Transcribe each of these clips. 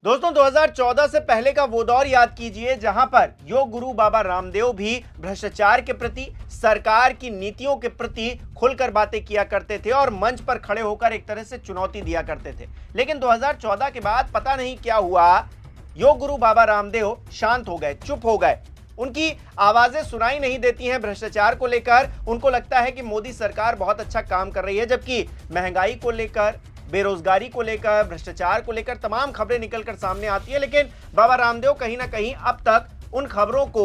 दोस्तों 2014 से पहले का वो दौर याद कीजिए जहां पर योग गुरु बाबा रामदेव भी भ्रष्टाचार के प्रति, सरकार की नीतियों के प्रति खुलकर बातें किया करते थे और मंच पर खड़े होकर एक तरह से चुनौती दिया करते थे। लेकिन 2014 के बाद पता नहीं क्या हुआ, योग गुरु बाबा रामदेव शांत हो गए, चुप हो गए। उनकी आवाजें सुनाई नहीं देती हैं भ्रष्टाचार को लेकर। उनको लगता है कि मोदी सरकार बहुत अच्छा काम कर रही है, जबकि महंगाई को लेकर, बेरोजगारी को लेकर, भ्रष्टाचार को लेकर तमाम खबरें निकलकर सामने आती है। लेकिन बाबा रामदेव कहीं ना कहीं अब तक उन खबरों को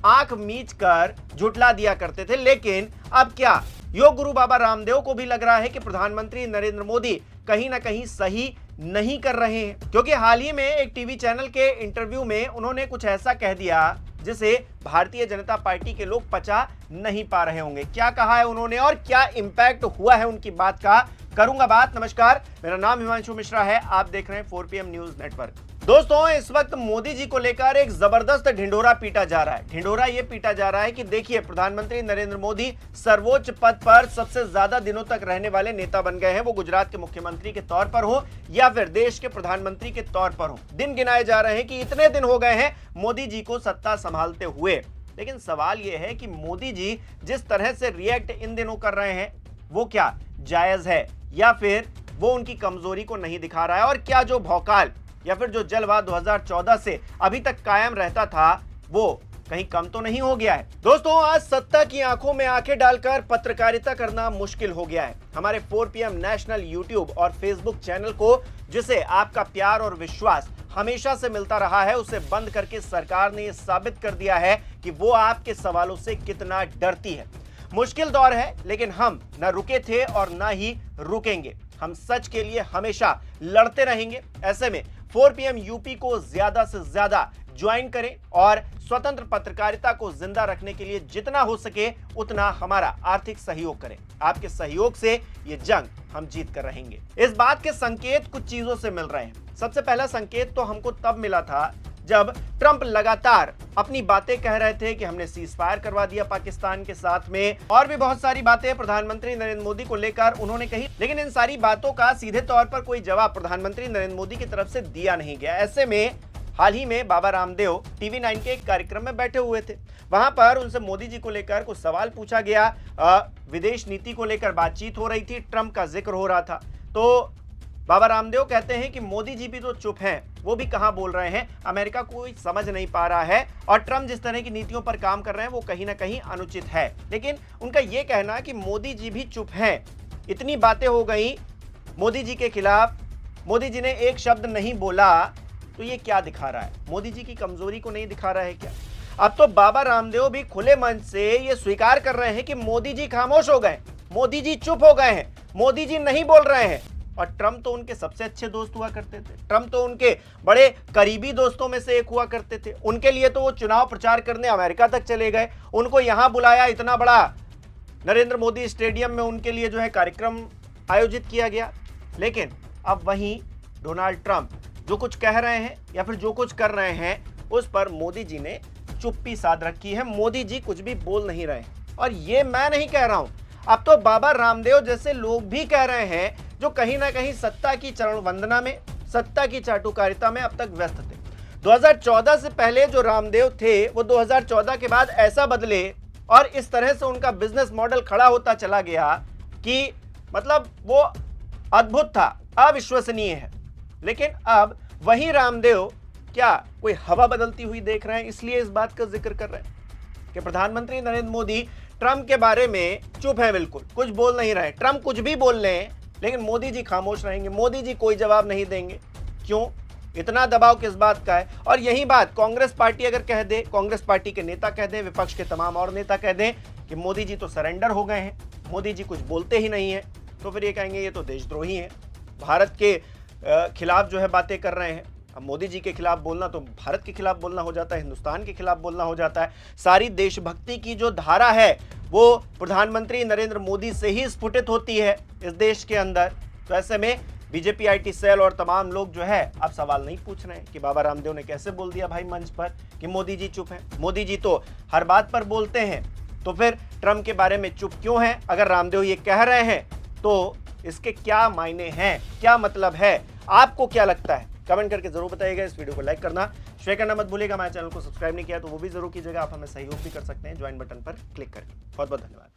आंख मीच कर झुठला दिया करते थे। लेकिन अब क्या योग गुरु बाबा रामदेव को भी लग रहा है कि प्रधानमंत्री नरेंद्र मोदी कहीं ना कहीं सही नहीं कर रहे हैं, क्योंकि हाल ही में एक टीवी चैनल के इंटरव्यू में उन्होंने कुछ ऐसा कह दिया जिसे भारतीय जनता पार्टी के लोग पचा नहीं पा रहे होंगे। क्या कहा है उन्होंने और क्या इंपैक्ट हुआ है उनकी बात का, करूंगा बात। नमस्कार, मेरा नाम हिमांशु मिश्रा है, आप देख रहे हैं 4PM न्यूज नेटवर्क। दोस्तों, इस वक्त मोदी जी को लेकर एक जबरदस्त ढिंढोरा पीटा जा रहा है। ढिंढोरा ये पीटा जा रहा है कि देखिए, प्रधानमंत्री नरेंद्र मोदी सर्वोच्च पद पर सबसे ज्यादा दिनों तक रहने वाले नेता बन गए हैं। वो गुजरात के मुख्यमंत्री के तौर पर हो या फिर देश के प्रधानमंत्री के तौर पर हो, दिन गिनाए जा रहे हैं कि इतने दिन हो गए हैं मोदी जी को सत्ता संभालते हुए। लेकिन सवाल यह है कि मोदी जी जिस तरह से रिएक्ट इन दिनों कर रहे हैं, वो क्या जायज है या फिर वो उनकी कमजोरी को नहीं दिखा रहा है, और क्या जो भौकाल या फिर जो जलवा 2014 से अभी तक कायम रहता था वो कहीं कम तो नहीं हो गया है। दोस्तों, आज सत्ता की आंखों में आंखें डालकर पत्रकारिता करना मुश्किल हो गया है। हमारे 4PM नेशनल यूट्यूब और फेसबुक चैनल को, जिसे आपका प्यार और विश्वास हमेशा से मिलता रहा है, उसे बंद करके सरकार ने यह साबित कर दिया है कि वो आपके सवालों से कितना डरती है। मुश्किल दौर है, लेकिन हम न रुके थे और न ही रुकेंगे। हम सच के लिए हमेशा लड़ते रहेंगे। ऐसे में 4PM यूपी को ज्यादा से ज्यादा ज्वाइन करें और स्वतंत्र पत्रकारिता को जिंदा रखने के लिए जितना हो सके उतना हमारा आर्थिक सहयोग करें। आपके सहयोग से ये जंग हम जीत कर रहेंगे। इस बात के संकेत कुछ चीजों से मिल रहे हैं। सबसे पहला संकेत तो हमको तब मिला था जब ट्रंप लगातार अपनी बातें कह रहे थे कि हमने सीज फायर करवा दिया पाकिस्तान के साथ में, और भी बहुत सारी बातें प्रधानमंत्री नरेंद्र मोदी को लेकर उन्होंने कही। लेकिन इन सारी बातों का सीधे तौर पर कोई जवाब प्रधानमंत्री नरेंद्र मोदी की तरफ से दिया नहीं गया। ऐसे में हाल ही में बाबा रामदेव TV9 के एक कार्यक्रम में बैठे हुए थे। वहां पर उनसे मोदी जी को लेकर कुछ सवाल पूछा गया। विदेश नीति को लेकर बातचीत हो रही थी, ट्रंप का जिक्र हो रहा था। तो बाबा रामदेव कहते हैं कि मोदी जी भी तो चुप हैं, वो भी कहां बोल रहे हैं, अमेरिका कोई समझ नहीं पा रहा है और ट्रंप जिस तरह की नीतियों पर काम कर रहे हैं वो कहीं ना कहीं अनुचित है। लेकिन उनका यह कहना कि मोदी जी भी चुप हैं, इतनी बातें हो गई मोदी जी के खिलाफ, मोदी जी ने एक शब्द नहीं बोला, तो ये क्या दिखा रहा है? मोदी जी की कमजोरी को नहीं दिखा रहा है क्या? अब तो बाबा रामदेव भी खुले मन से ये स्वीकार कर रहे हैं कि मोदी जी खामोश हो गए, मोदी जी चुप हो गए हैं, मोदी जी नहीं बोल रहे हैं। और ट्रंप तो उनके सबसे अच्छे दोस्त हुआ करते थे, ट्रंप तो उनके बड़े करीबी दोस्तों में से एक हुआ करते थे। उनके लिए तो वो चुनाव प्रचार करने अमेरिका तक चले गए, उनको यहां बुलाया, इतना बड़ा नरेंद्र मोदी स्टेडियम में उनके लिए जो है कार्यक्रम आयोजित किया गया। लेकिन अब वहीं डोनाल्ड ट्रंप जो कुछ कह रहे हैं या फिर जो कुछ कर रहे हैं, उस पर मोदी जी ने चुप्पी साध रखी है। मोदी जी कुछ भी बोल नहीं रहे। और ये मैं नहीं कह रहा हूं, अब तो बाबा रामदेव जैसे लोग भी कह रहे हैं, जो कहीं ना कहीं सत्ता की चरण वंदना में, सत्ता की चाटुकारिता में अब तक व्यस्त थे। 2014 से पहले जो रामदेव थे वो 2014 के बाद ऐसा बदले और इस तरह से उनका बिजनेस मॉडल खड़ा होता चला गया कि मतलब वो अद्भुत था, अविश्वसनीय है। लेकिन अब वही रामदेव क्या कोई हवा बदलती हुई देख रहे हैं, इसलिए इस बात का जिक्र कर रहे हैं कि प्रधानमंत्री नरेंद्र मोदी ट्रंप के बारे में चुप है, बिल्कुल कुछ बोल नहीं रहे। ट्रंप कुछ भी बोल रहे हैं लेकिन मोदी जी खामोश रहेंगे, मोदी जी कोई जवाब नहीं देंगे। क्यों? इतना दबाव किस बात का है? और यही बात कांग्रेस पार्टी अगर कह दे, कांग्रेस पार्टी के नेता कह दें, विपक्ष के तमाम और नेता कह दें कि मोदी जी तो सरेंडर हो गए हैं, मोदी जी कुछ बोलते ही नहीं है, तो फिर ये कहेंगे ये तो देशद्रोही हैं, भारत के खिलाफ जो है बातें कर रहे हैं। अब मोदी जी के खिलाफ बोलना तो भारत के खिलाफ बोलना हो जाता है, हिंदुस्तान के खिलाफ बोलना हो जाता है। सारी देशभक्ति की जो धारा है वो प्रधानमंत्री नरेंद्र मोदी से ही स्फुटित होती है इस देश के अंदर। तो ऐसे में बीजेपी IT सेल और तमाम लोग जो है अब सवाल नहीं पूछ रहे हैं कि बाबा रामदेव ने कैसे बोल दिया भाई मंच पर कि मोदी जी चुप हैं। मोदी जी तो हर बात पर बोलते हैं, तो फिर ट्रंप के बारे में चुप क्यों हैं? अगर रामदेव ये कह रहे हैं तो इसके क्या मायने हैं, क्या मतलब है? आपको क्या लगता है? कमेंट करके जरूर बताइएगा। इस वीडियो को लाइक करना, शेयर करना मत भूलिएगा। हमारे चैनल को सब्सक्राइब नहीं किया तो वो भी जरूर कीजिएगा। आप हमें सहयोग भी कर सकते हैं ज्वाइन बटन पर क्लिक करके। बहुत बहुत धन्यवाद।